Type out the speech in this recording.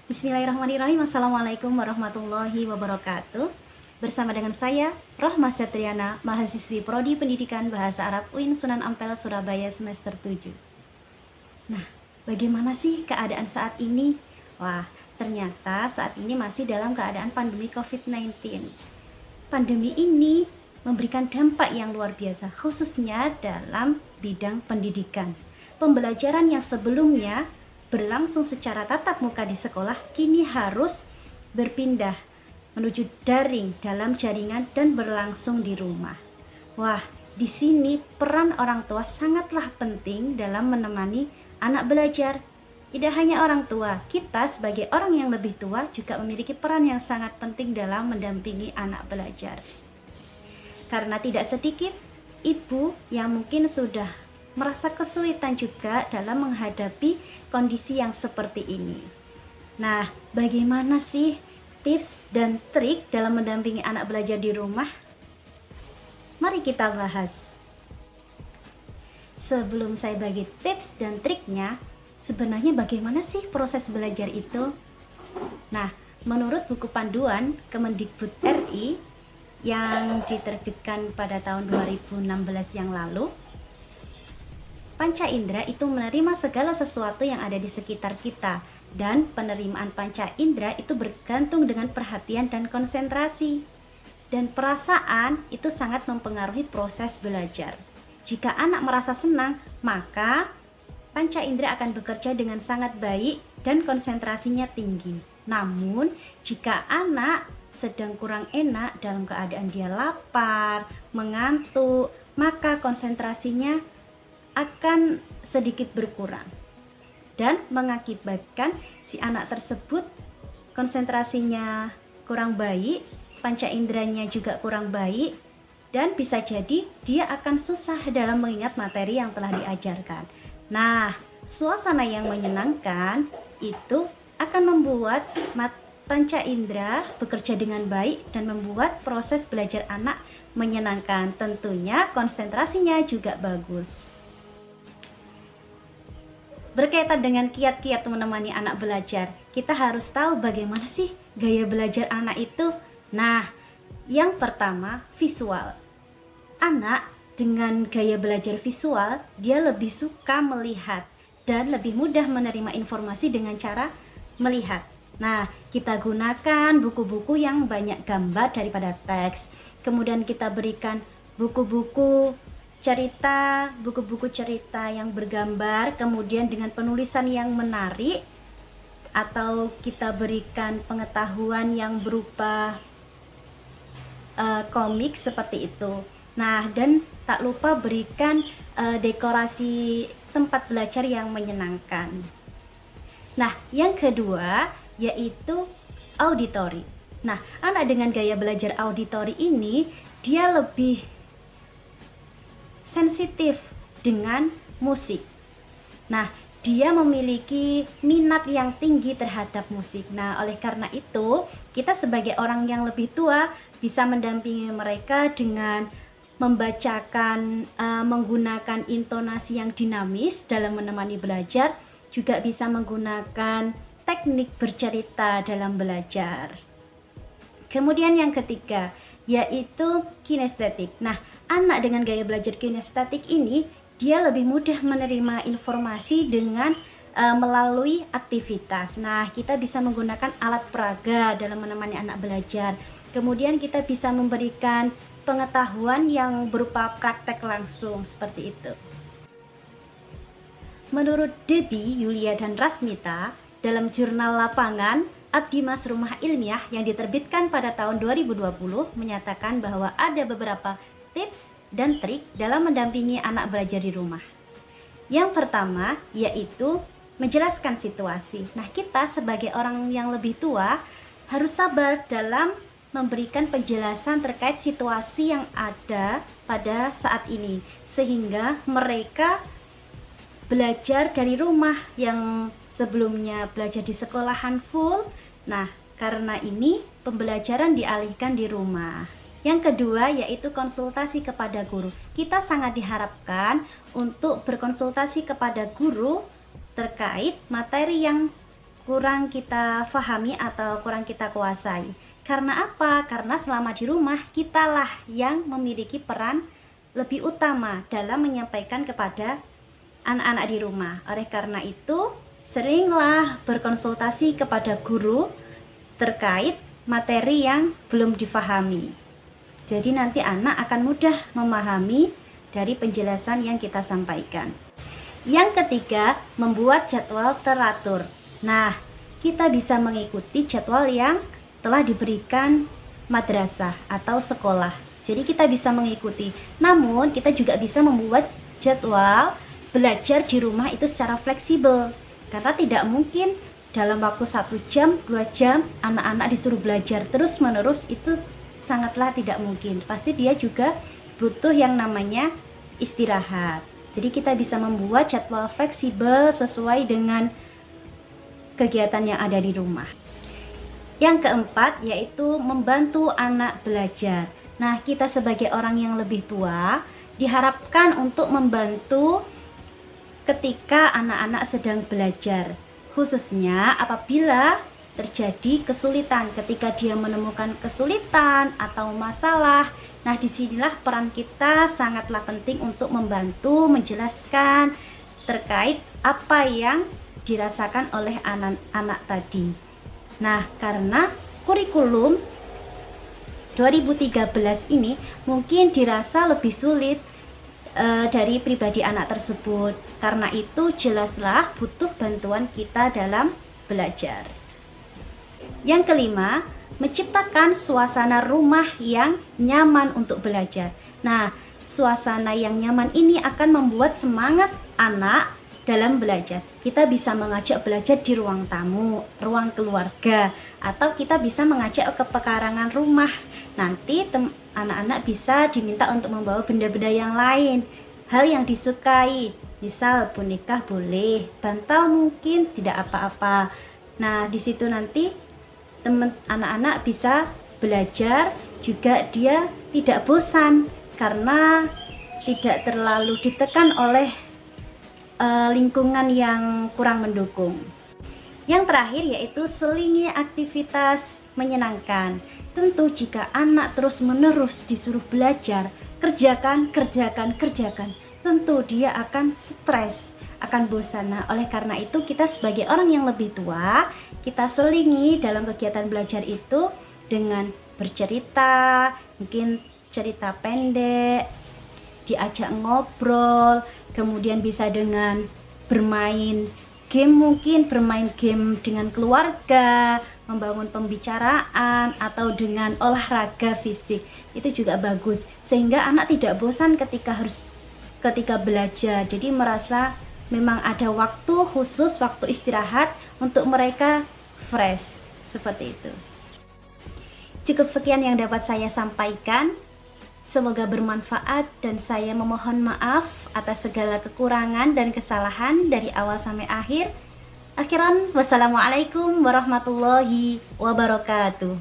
Bismillahirrahmanirrahim. Assalamualaikum warahmatullahi wabarakatuh. Bersama dengan saya, Rohmah Septriana, mahasiswi Prodi Pendidikan Bahasa Arab UIN Sunan Ampel, Surabaya semester 7. Nah, bagaimana sih keadaan saat ini? Wah, ternyata saat ini masih dalam keadaan pandemi COVID-19. Pandemi ini memberikan dampak yang luar biasa, khususnya dalam bidang pendidikan. Pembelajaran yang sebelumnya berlangsung secara tatap muka di sekolah kini harus berpindah menuju daring dalam jaringan dan berlangsung di rumah. Wah, di sini peran orang tua sangatlah penting dalam menemani anak belajar. Tidak hanya orang tua, kita sebagai orang yang lebih tua juga memiliki peran yang sangat penting dalam mendampingi anak belajar. Karena tidak sedikit ibu yang mungkin sudah merasa kesulitan juga dalam menghadapi kondisi yang seperti ini. Nah, bagaimana sih tips dan trik dalam mendampingi anak belajar di rumah? Mari kita bahas. Sebelum saya bagi tips dan triknya, sebenarnya bagaimana sih proses belajar itu? Nah, menurut buku panduan Kemendikbud RI yang diterbitkan pada tahun 2016 yang lalu, panca indera itu menerima segala sesuatu yang ada di sekitar kita, dan penerimaan panca indera itu bergantung dengan perhatian dan konsentrasi. Dan perasaan itu sangat mempengaruhi proses belajar. Jika anak merasa senang, maka panca indera akan bekerja dengan sangat baik dan konsentrasinya tinggi. Namun, jika anak sedang kurang enak dalam keadaan dia lapar, mengantuk, maka konsentrasinya akan sedikit berkurang dan mengakibatkan si anak tersebut konsentrasinya kurang baik, panca inderanya juga kurang baik, dan bisa jadi dia akan susah dalam mengingat materi yang telah diajarkan. Nah, suasana yang menyenangkan itu akan membuat panca indera bekerja dengan baik dan membuat proses belajar anak menyenangkan. Tentunya konsentrasinya juga bagus. Berkaitan dengan kiat-kiat menemani anak belajar, kita harus tahu bagaimana sih gaya belajar anak itu. Nah, yang pertama, visual. Anak dengan gaya belajar visual, dia lebih suka melihat dan lebih mudah menerima informasi dengan cara melihat. Nah, kita gunakan buku-buku yang banyak gambar daripada teks. Kemudian kita berikan buku-buku cerita yang bergambar, kemudian dengan penulisan yang menarik, atau kita berikan pengetahuan yang berupa komik seperti itu. Nah, dan tak lupa berikan dekorasi tempat belajar yang menyenangkan. Nah, yang kedua yaitu auditori. Nah, anak dengan gaya belajar auditori ini dia lebih sensitif dengan musik. Nah, dia memiliki minat yang tinggi terhadap musik. Nah, oleh karena itu, kita sebagai orang yang lebih tua bisa mendampingi mereka dengan membacakan, menggunakan intonasi yang dinamis dalam menemani belajar, juga bisa menggunakan teknik bercerita dalam belajar. Kemudian yang ketiga, yaitu kinestetik. Nah, anak dengan gaya belajar kinestetik ini, dia lebih mudah menerima informasi dengan melalui aktivitas. Nah, kita bisa menggunakan alat peraga dalam menemani anak belajar. Kemudian kita bisa memberikan pengetahuan yang berupa praktek langsung, seperti itu. Menurut Debbie, Yulia, dan Rasmita, dalam jurnal lapangan Abdi Mas Rumah Ilmiah yang diterbitkan pada tahun 2020 menyatakan bahwa ada beberapa tips dan trik dalam mendampingi anak belajar di rumah. Yang pertama yaitu menjelaskan situasi. Nah, kita sebagai orang yang lebih tua harus sabar dalam memberikan penjelasan terkait situasi yang ada pada saat ini, sehingga mereka belajar dari rumah yang sebelumnya belajar di sekolahan full. Nah, karena ini pembelajaran dialihkan di rumah. Yang kedua yaitu konsultasi kepada guru. Kita sangat diharapkan untuk berkonsultasi kepada guru terkait materi yang kurang kita fahami atau kurang kita kuasai. Karena apa? Karena selama di rumah kitalah yang memiliki peran lebih utama dalam menyampaikan kepada anak-anak di rumah. Oleh karena itu, seringlah berkonsultasi kepada guru terkait materi yang belum difahami. Jadi nanti anak akan mudah memahami dari penjelasan yang kita sampaikan. Yang ketiga, membuat jadwal teratur. Nah, kita bisa mengikuti jadwal yang telah diberikan madrasah atau sekolah. Jadi kita bisa mengikuti. Namun, kita juga bisa membuat jadwal belajar di rumah itu secara fleksibel. Karena tidak mungkin dalam waktu 1 jam, 2 jam, anak-anak disuruh belajar terus-menerus, itu sangatlah tidak mungkin. Pasti dia juga butuh yang namanya istirahat. Jadi kita bisa membuat jadwal fleksibel sesuai dengan kegiatan yang ada di rumah. Yang keempat yaitu membantu anak belajar. Nah, kita sebagai orang yang lebih tua diharapkan untuk membantu ketika anak-anak sedang belajar, khususnya apabila terjadi kesulitan, ketika dia menemukan kesulitan atau masalah. Nah, disinilah peran kita sangatlah penting untuk membantu menjelaskan terkait apa yang dirasakan oleh anak-anak tadi. Nah, karena kurikulum 2013 ini mungkin dirasa lebih sulit dari pribadi anak tersebut. Karena itu jelaslah butuh bantuan kita dalam belajar. Yang kelima, menciptakan suasana rumah yang nyaman untuk belajar. Nah, suasana yang nyaman ini akan membuat semangat anak dalam belajar. Kita bisa mengajak belajar di ruang tamu, ruang keluarga, atau kita bisa mengajak ke pekarangan rumah. Nanti anak-anak bisa diminta untuk membawa benda-benda yang lain, hal yang disukai. Misal boneka boleh, bantal mungkin tidak apa-apa. Nah, di situ nanti anak-anak bisa belajar, juga dia tidak bosan karena tidak terlalu ditekan oleh lingkungan yang kurang mendukung. Yang terakhir yaitu selingi aktivitas menyenangkan. Tentu jika anak terus-menerus disuruh belajar, kerjakan, tentu dia akan stres, akan bosan. Nah, oleh karena itu kita sebagai orang yang lebih tua, kita selingi dalam kegiatan belajar itu dengan bercerita, mungkin cerita pendek, diajak ngobrol, kemudian bisa dengan bermain game, mungkin bermain game dengan keluarga, membangun pembicaraan, atau dengan olahraga fisik. Itu juga bagus, sehingga anak tidak bosan ketika belajar. Jadi merasa memang ada waktu khusus, waktu istirahat untuk mereka fresh, seperti itu. Cukup sekian yang dapat saya sampaikan. Semoga bermanfaat dan saya memohon maaf atas segala kekurangan dan kesalahan dari awal sampai akhir. Akhiran, wassalamualaikum warahmatullahi wabarakatuh.